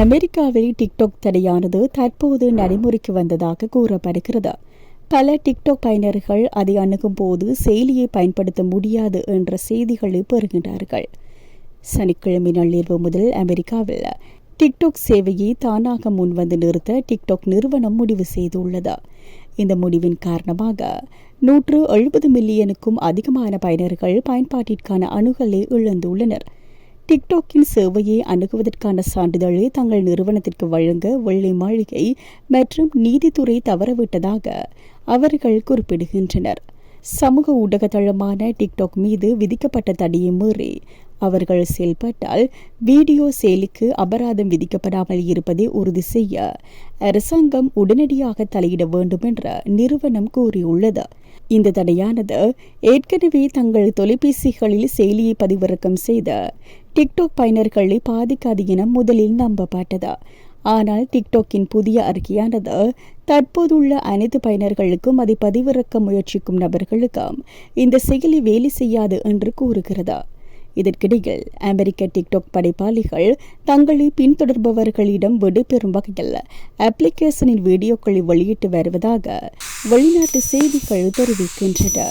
அமெரிக்காவில் டிக்டாக் தடையானது தற்போது நடைமுறைக்கு வந்ததாக கூறப்படுகிறது. பல டிக்டாக் பயனர்கள் அதை அணுகும் போது செயலியை பயன்படுத்த முடியாது என்ற செய்திகளை பெறுகின்றார்கள். சனிக்கிழமை நள்ளிரவு முதல் அமெரிக்காவில் டிக்டாக் சேவையை தானாக முன்வந்து நிறுத்த டிக்டாக் நிறுவனம் முடிவு செய்துள்ளது. இந்த முடிவின் காரணமாக 170 மில்லியனுக்கும் அதிகமான பயனர்கள் பயன்பாட்டிற்கான அணுகலை இழந்துள்ளனர். டிக்டாக்கின் சேவையை அணுகுவதற்கான சான்றிதழை தங்கள் நிறுவனத்திற்கு வழங்க வெள்ளை மாளிகை மற்றும் நீதித்துறை தவறவிட்டதாக அவர்கள் குறிப்பிடுகின்றனர். சமூக ஊடக தளமான டிக்டாக் மீது விதிக்கப்பட்ட தடையை மீறி அவர்கள் செயல்பட்டால் வீடியோ செயலிக்கு அபராதம் விதிக்கப்படாமல் இருப்பதை உறுதி செய்ய அரசாங்கம் உடனடியாக தலையிட வேண்டும் என்ற நிறுவனம் கூறியுள்ளது. இந்த தடையானது ஏற்கனவே தங்கள் தொலைபேசிகளில் செயலியை பதிவிறக்கம் செய்த டிக்டாக் பயனர்களை பாதிக்காது என முதலில் நம்பப்பட்டது. ஆனால் டிக்டாக்கின் புதிய அறிக்கையானது தற்போதுள்ள அனைத்து பயனர்களுக்கும் அதை பதிவிறக்க முயற்சிக்கும் நபர்களுக்கும் இந்த செயலி வேலை செய்யாது என்று கூறுகிறது. இதற்கிடையில் அமெரிக்க டிக்டாக் படைப்பாளிகள் தங்களை பின்தொடர்பவர்களிடம் விடைபெறும் வகையில் அப்ளிகேஷனின் வீடியோக்களை வெளியிட்டு வருவதாக வெளிநாட்டு செய்திகள் தெரிவிக்கின்றன.